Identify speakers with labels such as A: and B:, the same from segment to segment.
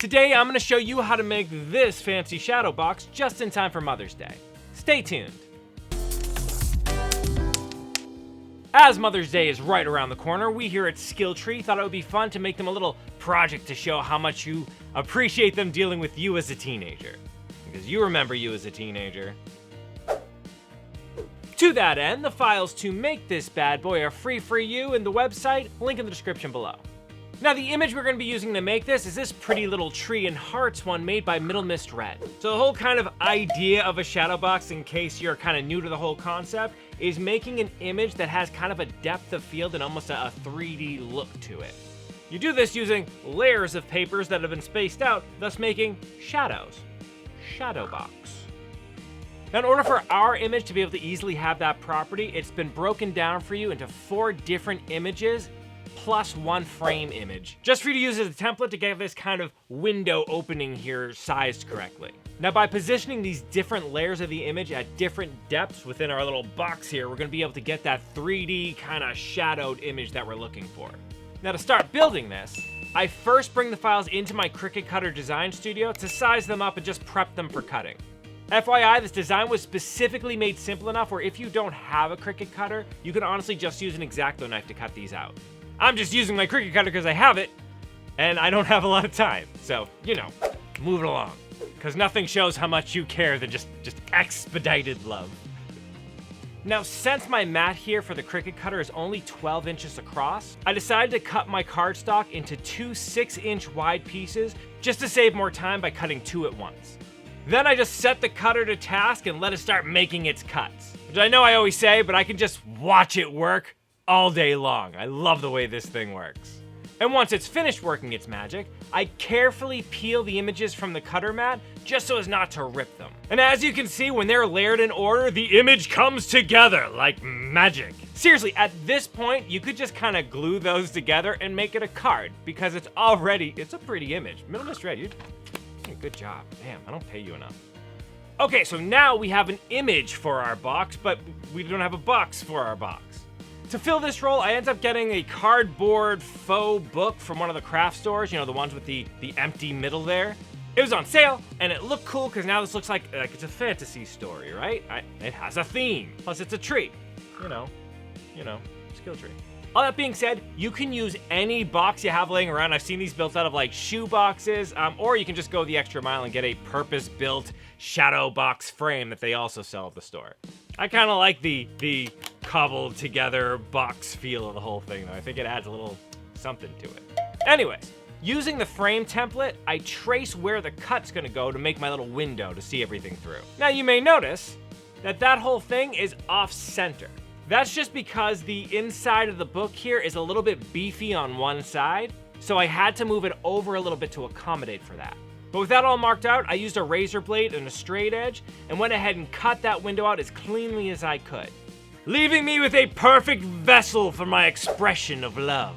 A: Today I'm going to show you how to make this fancy shadow box just in time for Mother's Day. Stay tuned. As Mother's Day is right around the corner, we here at Skilltree thought it would be fun to make them a little project to show how much you appreciate them dealing with you as a teenager. Because you remember you as a teenager. To that end, the files to make this bad boy are free for you in the website, link in the description below. Now the image we're going to be using to make this is this pretty little tree and hearts one made by Middle Mist Red. So the whole kind of idea of a shadow box, in case you're kind of new to the whole concept, is making an image that has kind of a depth of field and almost a 3D look to it. You do this using layers of papers that have been spaced out, thus making shadows. Shadow box. Now in order for our image to be able to easily have that property, it's been broken down for you into 4 different images plus 1 frame image, just for you to use as a template to get this kind of window opening here sized correctly. Now by positioning these different layers of the image at different depths within our little box here, we're going to be able to get that 3D kind of shadowed image that we're looking for. Now to start building this, I first bring the files into my Cricut Cutter design studio to size them up and just prep them for cutting. FYI, this design was specifically made simple enough where if you don't have a Cricut Cutter, you can honestly just use an X-Acto knife to cut these out. I'm just using my Cricut Cutter because I have it, and I don't have a lot of time. So, you know, move it along. Because nothing shows how much you care than just expedited love. Now, since my mat here for the Cricut Cutter is only 12 inches across, I decided to cut my cardstock into 2 6-inch wide pieces just to save more time by cutting 2 at once. Then I just set the cutter to task and let it start making its cuts. Which I know I always say, but I can just watch it work all day long. I love the way this thing works. And once it's finished working its magic, I carefully peel the images from the cutter mat just so as not to rip them. And as you can see, when they're layered in order, the image comes together like magic. Seriously, at this point, you could just kind of glue those together and make it a card because it's a pretty image. Middle Mist Red, good job. Damn, I don't pay you enough. Okay, so now we have an image for our box, but we don't have a box for our box. To fill this role, I ended up getting a cardboard faux book from one of the craft stores, you know, the ones with the empty middle there. It was on sale, and it looked cool because now this looks like it's a fantasy story, right? It has a theme, plus it's a tree. You know, Skilltree. All that being said, you can use any box you have laying around. I've seen these built out of like shoe boxes, or you can just go the extra mile and get a purpose-built shadow box frame that they also sell at the store. I kind of like the cobbled together box feel of the whole thing though. I think it adds a little something to it. Anyways, using the frame template, I trace where the cut's gonna go to make my little window to see everything through. Now you may notice that whole thing is off center. That's just because the inside of the book here is a little bit beefy on one side, so I had to move it over a little bit to accommodate for that. But with that all marked out, I used a razor blade and a straight edge and went ahead and cut that window out as cleanly as I could, leaving me with a perfect vessel for my expression of love.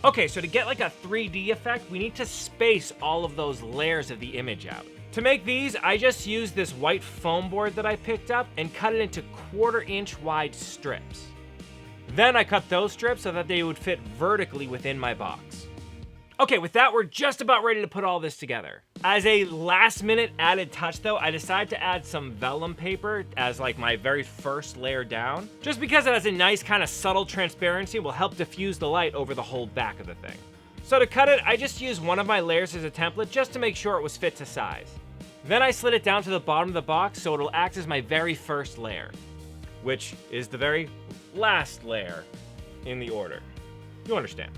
A: Okay, so to get like a 3D effect, we need to space all of those layers of the image out. To make these, I just used this white foam board that I picked up and cut it into 1/4-inch wide strips. Then I cut those strips so that they would fit vertically within my box. Okay, with that, we're just about ready to put all this together. As a last-minute added touch though, I decided to add some vellum paper as like my very first layer down, just because it has a nice kind of subtle transparency, will help diffuse the light over the whole back of the thing. So to cut it, I just used one of my layers as a template just to make sure it was fit to size. Then I slid it down to the bottom of the box so it'll act as my very first layer, which is the very last layer in the order. You understand.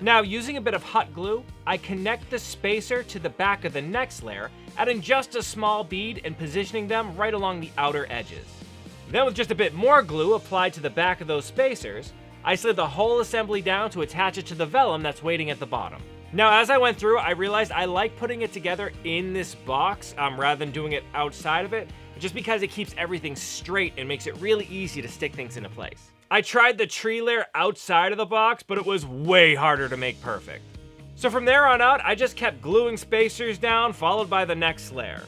A: Now, using a bit of hot glue, I connect the spacer to the back of the next layer, adding just a small bead and positioning them right along the outer edges. Then with just a bit more glue applied to the back of those spacers, I slid the whole assembly down to attach it to the vellum that's waiting at the bottom. Now, as I went through, I realized I like putting it together in this box rather than doing it outside of it, just because it keeps everything straight and makes it really easy to stick things into place. I tried the tree layer outside of the box, but it was way harder to make perfect. So from there on out, I just kept gluing spacers down, followed by the next layer.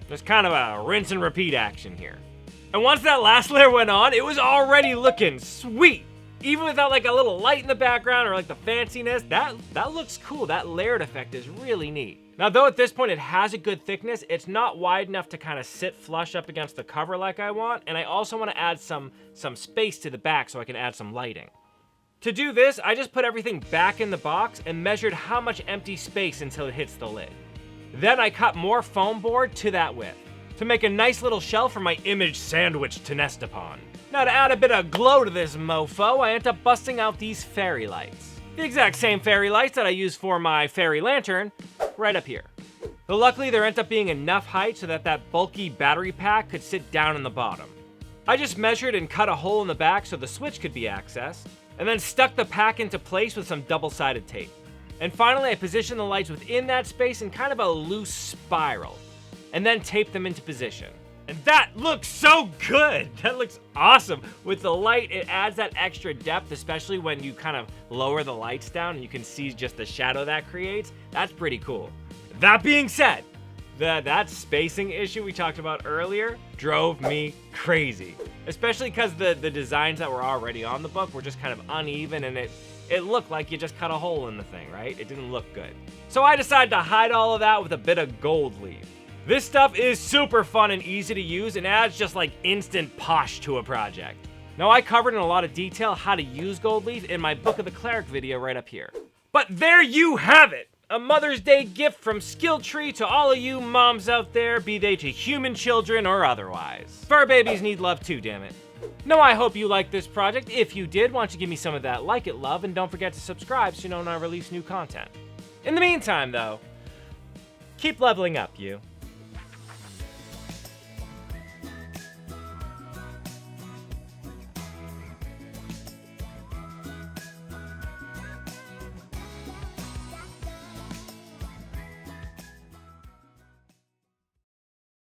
A: There's kind of a rinse and repeat action here. And once that last layer went on, it was already looking sweet. Even without like a little light in the background or like the fanciness, that looks cool. That layered effect is really neat. Now, though at this point it has a good thickness, it's not wide enough to kind of sit flush up against the cover like I want, and I also want to add some space to the back so I can add some lighting. To do this, I just put everything back in the box and measured how much empty space until it hits the lid. Then I cut more foam board to that width to make a nice little shelf for my image sandwich to nest upon. Now, to add a bit of glow to this mofo, I end up busting out these fairy lights. The exact same fairy lights that I use for my fairy lantern, right up here. But luckily there ended up being enough height so that that bulky battery pack could sit down in the bottom. I just measured and cut a hole in the back so the switch could be accessed, and then stuck the pack into place with some double-sided tape. And finally I positioned the lights within that space in kind of a loose spiral, and then taped them into position. And that looks so good! That looks awesome! With the light, it adds that extra depth, especially when you kind of lower the lights down and you can see just the shadow that creates. That's pretty cool. That being said, that spacing issue we talked about earlier drove me crazy. Especially because the designs that were already on the book were just kind of uneven, and it looked like you just cut a hole in the thing, right? It didn't look good. So I decided to hide all of that with a bit of gold leaf. This stuff is super fun and easy to use and adds just like instant posh to a project. Now, I covered in a lot of detail how to use gold leaf in my Book of the Cleric video right up here. But there you have it! A Mother's Day gift from Skilltree to all of you moms out there, be they to human children or otherwise. Fur babies need love too, damn it. Now, I hope you liked this project. If you did, why don't you give me some of that like it love, and don't forget to subscribe so you know when I release new content. In the meantime, though, keep leveling up, you.